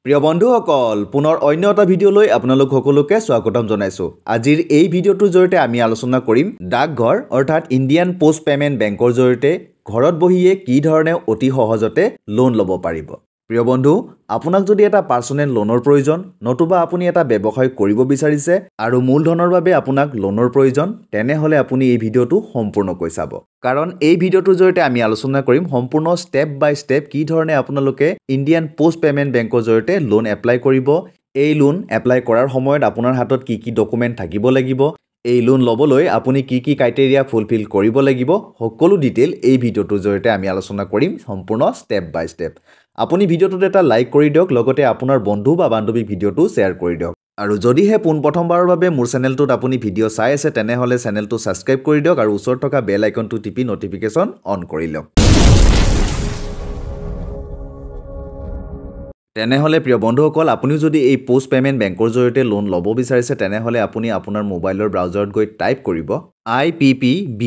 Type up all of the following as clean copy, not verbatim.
প্ৰিয় বন্ধুসকল পুনৰ অন্য এটা ভিডিঅ'লৈ আপোনালোক সকলোকে স্বাগতম জনাইছো। আজিৰ এই ভিডিঅ'টোৰ জৰিয়তে আমি আলোচনা কৰিম ডাকঘৰ অৰ্থাৎ ইণ্ডিয়ান পোষ্ট পেমেণ্ট বেংকৰ জৰিয়তে ঘৰত বহিয়ে কি ধৰণে অতি সহজতে লোন ল'ব পাৰিব। প্ৰিয় বন্ধু, আপোনাক যদি এটা পাৰ্সোনেল লোনৰ প্ৰয়োজন নতুবা আপুনি এটা ব্যৱসায় কৰিব বিচাৰিছে আৰু মূলধনৰ বাবে আপোনাক লোনৰ প্ৰয়োজন, তেনেহলে আপুনি এই ভিডিঅ'টো সম্পূৰ্ণকৈ চাব। কাৰণ এই ভিডিঅ'টোৰ জৰিয়তে আমি আলোচনা কৰিম সম্পূৰ্ণ ষ্টেপ বাই ষ্টেপ কি ধৰণে আপোনালোকে ইণ্ডিয়ান পোষ্ট পেমেণ্ট বেংকৰ জৰিয়তে লোন এপ্লাই কৰিব। এই লোন এপ্লাই কৰাৰ সময়ত আপোনাৰ হাতত কি কি ডকুমেণ্ট থাকিব লাগিব, এই লোন ল'বলৈ আপুনি কি কি ক্ৰাইটেৰিয়া ফুলফিল কৰিব লাগিব, সকলো ডিটেইল এই ভিডিঅ'টোৰ জৰিয়তে আমি আলোচনা কৰিম সম্পূৰ্ণ ষ্টেপ বাই ষ্টেপ। আপুনি ভিডিঅ'টোত এটা লাইক কৰি দিয়ক, লগতে আপোনাৰ বন্ধু বা বান্ধৱীক ভিডিঅ'টো শ্বেয়াৰ কৰি দিয়ক। আৰু যদিহে পোনপ্ৰথমবাৰৰ বাবে মোৰ চেনেলটোত আপুনি ভিডিঅ' চাই আছে তেনেহলে চেনেলটো সাবস্ক্ৰাইব কৰি দিয়ক আৰু ওচৰত থকা বেল আইকনটো টিপি নটিফিকেশ্যন অন কৰি লওক। তেনেহলে প্ৰিয় বন্ধুসকল, আপুনি যদি এই পোষ্ট পেমেণ্ট বেংকৰ জৰিয়তে লোন ল'ব বিচাৰিছে তেনেহলে আপুনি আপোনাৰ মোবাইলৰ ব্ৰাউজাৰত গৈ টাইপ কৰিব IPPB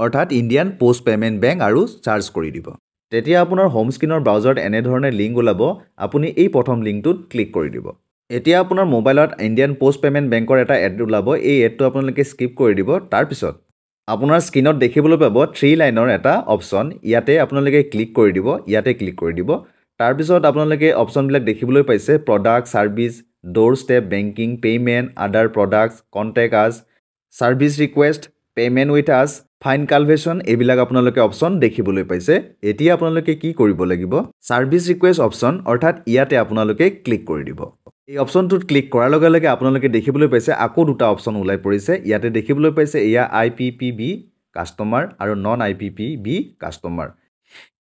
অৰ্থাৎ ইণ্ডিয়ান পোষ্ট পেমেণ্ট বেংক আৰু চাৰ্চ কৰি দিব। তেতিয়া আপোনাৰ হোম স্ক্ৰিনৰ ব্ৰাউজাৰত এনে ধৰণে লিংক ওলাব, আপুনি এই প্ৰথম লিংকটোত ক্লিক কৰি দিব। এতিয়া আপোনাৰ মোবাইলত ইণ্ডিয়ান পোষ্ট পেমেণ্ট বেংকৰ এটা এড ওলাব, এই এডটো আপোনালোকে স্কিপ কৰি দিব। তাৰ পিছত আপোনাৰ স্ক্ৰিনত দেখিবলৈ পাব 3 লাইনৰ এটা অপচন, ইয়াতে আপোনালোকে ক্লিক কৰি দিব, ইয়াতে ক্লিক কৰি দিব। তাৰ পিছত আপোনালোকে অপচনবিলাক দেখিবলৈ পাইছে product, service, door step banking, payment, other products, contact us, service request, payment with us, fine calculation, এইবিলাক আপোনালোকে অপচন দেখিবলৈ পাইছে। এতিয়া আপোনালোকে কি কৰিব লাগিব, সাৰ্ভিস ৰিকুৱেষ্ট অপচন অৰ্থাৎ ইয়াতে আপোনালোকে ক্লিক কৰি দিব। এই অপচনটোত ক্লিক কৰাৰ লগে লগে আপোনালোকে দেখিবলৈ পাইছে আকৌ দুটা অপচন ওলাই পৰিছে। ইয়াতে দেখিবলৈ পাইছে এয়া IPPB কাষ্টমাৰ আৰু নন IPPB কাষ্টমাৰ।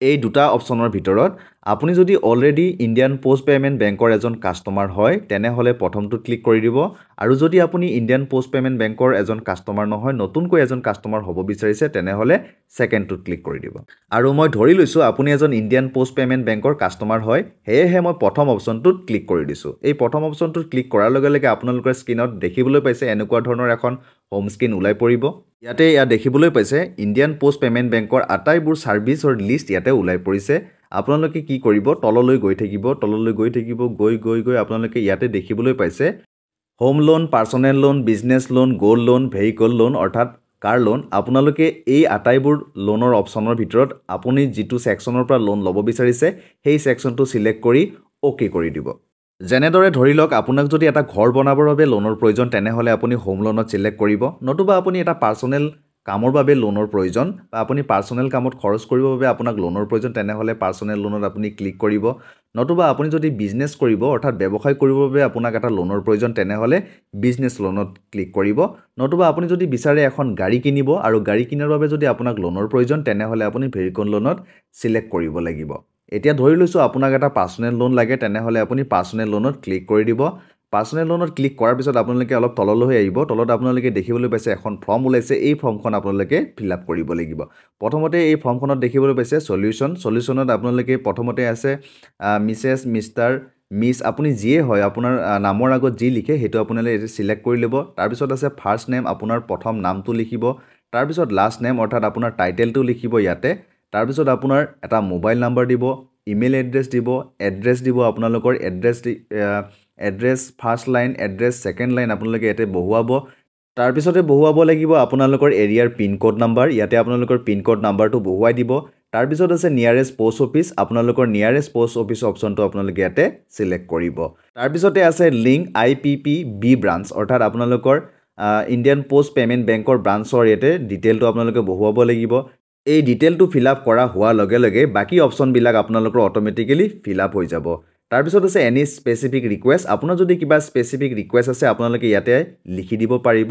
এই দুটা অপচনৰ ভিতৰত আপুনি যদি অলৰেডি ইণ্ডিয়ান পোষ্ট পেমেণ্ট বেংকৰ এজন কাষ্টমাৰ হয় তেনেহলে প্ৰথমটোত ক্লিক কৰি দিব, আৰু যদি আপুনি ইণ্ডিয়ান পোষ্ট পেমেণ্ট বেংকৰ এজন কাষ্টমাৰ নহয় নতুনকৈ এজন কাষ্টমাৰ হ'ব বিচাৰিছে তেনেহলে সেকেণ্ডটোত ক্লিক কৰি দিব। আৰু মই ধৰি লৈছো আপুনি এজন ইণ্ডিয়ান পোষ্ট পেমেণ্ট বেংকৰ কাষ্টমাৰ হয়, সেয়েহে মই প্ৰথম অপচনটোত ক্লিক কৰি দিছো। এই প্ৰথম অপচনটোত ক্লিক কৰাৰ লগে লগে আপোনালোকৰ স্ক্ৰিনত দেখিবলৈ পাইছে এনেকুৱা ধৰণৰ এখন হোম স্ক্ৰিন ওলাই পৰিব। ইয়াতে দেখিবলৈ পাইছে ইণ্ডিয়ান পোষ্ট পেমেণ্ট বেংকৰ আটাইবোৰ সাৰ্ভিসৰ লিষ্ট ইয়াতে ওলাই পৰিছে। আপোনালোকে কি কৰিব, তললৈ গৈ থাকিব, তললৈ গৈ থাকিব, গৈ আপোনালোকে ইয়াতে দেখিবলৈ পাইছে home loan, personnel loan, business loan, gold loan, vehicle loan অৰ্থাৎ কাৰ লোন। আপোনালোকে এই আটাইবোৰ লোনৰ অপচনৰ ভিতৰত আপুনি যিটো সেকশনৰ পৰা লোন ল'ব বিচাৰিছে সেই সেকশনটো সিলেক্ট কৰি ওকে কৰি দিব। যেনেদৰে ধৰি লওক আপোনাক যদি এটা ঘৰ বনাবৰ বাবে লোনৰ প্ৰয়োজন তেনেহলে আপুনি হোম লোনত সিলেক্ট কৰিব, নতুবা আপুনি এটা পাৰ্সোনেল কামৰ বাবে লোনৰ প্ৰয়োজন বা আপুনি পাৰ্সোনেল কামত খৰচ কৰিবৰ বাবে আপোনাক লোনৰ প্ৰয়োজন তেনেহলে পাৰ্সোনেল লোনত আপুনি ক্লিক কৰিব, নতুবা আপুনি যদি বিজনেছ কৰিব অৰ্থাৎ ব্যৱসায় কৰিবৰ বাবে আপোনাক এটা লোনৰ প্ৰয়োজন তেনেহলে বিজনেছ লোনত ক্লিক কৰিব, নতুবা আপুনি যদি বিচাৰে এখন গাড়ী কিনিব আৰু গাড়ী কিনাৰ বাবে যদি আপোনাক লোনৰ প্ৰয়োজন তেনেহলে আপুনি ভেহিকল লোনত সিলেক্ট কৰিব লাগিব। এতিয়া ধৰি লৈছো আপোনাক এটা পাৰ্সোনেল লোন লাগে তেনেহলে আপুনি পাৰ্সোনেল লোনত ক্লিক কৰি দিব। পাৰ্সোনেল লোনত ক্লিক কৰাৰ পিছত আপোনালোকে অলপ তললৈ আহিব, তলত আপোনালোকে দেখিবলৈ পাইছে এখন ফৰ্ম ওলাইছে, এই ফৰ্মখন আপোনালোকে ফিল আপ কৰিব লাগিব। প্ৰথমতে এই ফৰ্মখনত দেখিবলৈ পাইছে সলিউশনত আপোনালোকে প্ৰথমতে আছে মিছেছ, মিষ্টাৰ, মিছ, আপুনি যিয়ে হয় আপোনাৰ নামৰ আগত যি লিখে সেইটো আপোনালোকে সিলেক্ট কৰি ল'ব। তাৰ পিছত আছে ফাৰ্ষ্ট নেম, আপোনাৰ প্ৰথম নামটো লিখিব, তাৰ পিছত লাষ্ট নেম অৰ্থাৎ আপোনাৰ টাইটেলটো লিখিব ইয়াতে, তাৰ পিছত আপোনাৰ এটা মোবাইল নাম্বাৰ দিব, ইমেইল এড্ৰেছ দিব, আপোনালোকৰ address first line, address second line আপোনালোকে ইয়াতে বহুৱাব। তাৰ পিছতে বহুৱাব লাগিব আপোনালোকৰ এৰিয়াৰ পিন কোড নাম্বাৰ, ইয়াতে আপোনালোকৰ পিন কোড নাম্বাৰটো বহুৱাই দিব। তাৰ পিছত আছে নিয়াৰেষ্ট পোষ্ট অফিচ, আপোনালোকৰ নিয়াৰেষ্ট পোষ্ট অফিচ অপচনটো আপোনালোকে ইয়াতে সিলেক্ট কৰিব। তাৰ পিছতে আছে লিংক IPPB ব্ৰাঞ্চ অৰ্থাৎ আপোনালোকৰ ইণ্ডিয়ান পোষ্ট পেমেণ্ট বেংকৰ ব্ৰাঞ্চৰ ইয়াতে ডিটেইলটো আপোনালোকে বহুৱাব লাগিব। এই ডিটেইলটো ফিল আপ কৰা হোৱাৰ লগে লগে বাকি অপচনবিলাক আপোনালোকৰ অটোমেটিক্যালি ফিল আপ হৈ যাব। তাৰ পিছত আছে এনি স্পেসিফিক ৰিকুৱেষ্ট, আপোনাৰ যদি কিবা স্পেসিফিক ৰিকুৱেষ্ট আছে আপোনালোকে ইয়াতে লিখি দিব পাৰিব।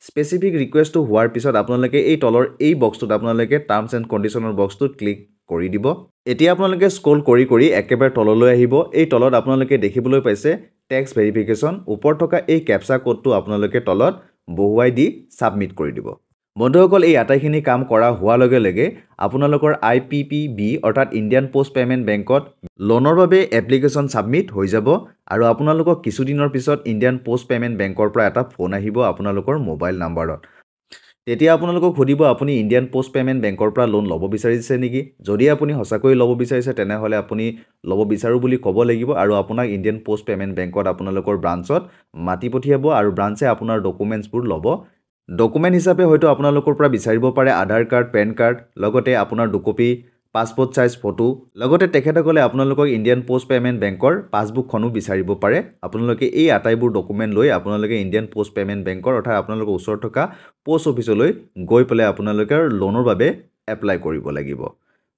স্পেসিফিক ৰিকুৱেষ্টটো হোৱাৰ পিছত আপোনালোকে এই তলৰ এই বক্সটোত আপোনালোকে টাৰ্মছ এণ্ড কণ্ডিশ্যনৰ বক্সটোত ক্লিক কৰি দিব। এতিয়া আপোনালোকে স্ক্ৰল কৰি একেবাৰে তললৈ আহিব, এই তলত আপোনালোকে দেখিবলৈ পাইছে টেক্সট ভেৰিফিকেশ্যন, ওপৰত থকা এই কেপচা কোডটো আপোনালোকে তলত বহুৱাই দি সাবমিট কৰি দিব। বন্ধুসকল এই আটাইখিনি কাম কৰা হোৱাৰ লগে লগে আপোনালোকৰ IPPB অৰ্থাৎ ইণ্ডিয়ান পোষ্ট পেমেণ্ট বেংকত লোনৰ বাবে এপ্লিকেশ্যন সাবমিট হৈ যাব আৰু আপোনালোকক কিছুদিনৰ পিছত ইণ্ডিয়ান পোষ্ট পেমেণ্ট বেংকৰ পৰা এটা ফোন আহিব আপোনালোকৰ মোবাইল নাম্বাৰত। তেতিয়া আপোনালোকক সুধিব আপুনি ইণ্ডিয়ান পোষ্ট পে'মেণ্ট বেংকৰ পৰা লোন ল'ব বিচাৰিছে নেকি যদি আপুনি সঁচাকৈ ল'ব বিচাৰিছে তেনেহ'লে আপুনি ল'ব বিচাৰোঁ বুলি ক'ব লাগিব আৰু আপোনাক ইণ্ডিয়ান পোষ্ট পে'মেণ্ট বেংকত আপোনালোকৰ ব্ৰাঞ্চত মাতি পঠিয়াব আৰু ব্ৰাঞ্চে আপোনাৰ ডকুমেণ্টছবোৰ ল'ব ডকুমেণ্ট হিচাপে হয়তো আপোনালোকৰ পৰা বিচাৰিব পাৰে আধাৰ কাৰ্ড পেন কাৰ্ড লগতে আপোনাৰ 2 কপি পাছপোৰ্ট সাইজ ফটো লগতে তেখেতসকলে আপোনালোকক ইণ্ডিয়ান পোষ্ট পে'মেণ্ট বেংকৰ পাছবুকখনো বিচাৰিব পাৰে আপোনালোকে এই আটাইবোৰ ডকুমেণ্ট লৈ আপোনালোকে ইণ্ডিয়ান পোষ্ট পে'মেণ্ট বেংকৰ অৰ্থাৎ আপোনালোকৰ ওচৰত থকা পোষ্ট অফিচলৈ গৈ পেলাই আপোনালোকৰ লোনৰ বাবে এপ্লাই কৰিব লাগিব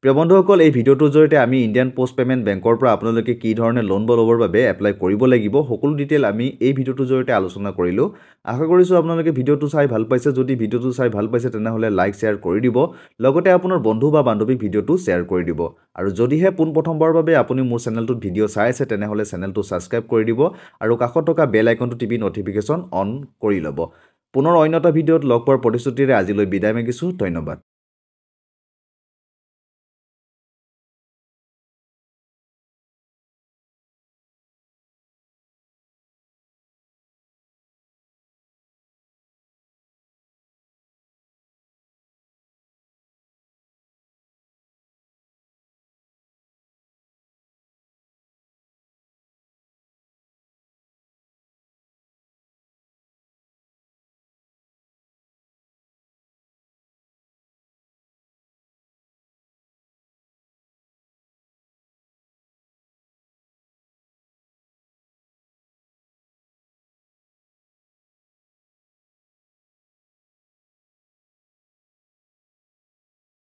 প্ৰিয় বন্ধুসকল এই ভিডিঅ'টোৰ জৰিয়তে আমি ইণ্ডিয়ান পোষ্ট পে'মেণ্ট বেংকৰ পৰা আপোনালোকে কি ধৰণে লোন ল'বৰ বাবে এপ্লাই কৰিব লাগিব সকলো ডিটেইল আমি এই ভিডিঅ'টোৰ জৰিয়তে আলোচনা কৰিলোঁ আশা কৰিছোঁ আপোনালোকে ভিডিঅ'টো চাই ভাল পাইছে যদি ভিডিঅ'টো চাই ভাল পাইছে তেনেহ'লে লাইক শ্বেয়াৰ কৰি দিব লগতে আপোনাৰ বন্ধু বা বান্ধৱীক ভিডিঅ'টো শ্বেয়াৰ কৰি দিব আৰু যদিহে পোনপ্ৰথমবাৰৰ বাবে আপুনি মোৰ চেনেলটোত ভিডিঅ' চাই আছে তেনেহ'লে চেনেলটো ছাবস্ক্ৰাইব কৰি দিব আৰু কাষত থকা বেল আইকনটো টিপি নটিফিকেশ্যন অন কৰি ল'ব পুনৰ অন্য এটা ভিডিঅ'ত লগ পোৱাৰ প্ৰতিশ্ৰুতিৰে আজিলৈ বিদায় মাগিছোঁ ধন্যবাদ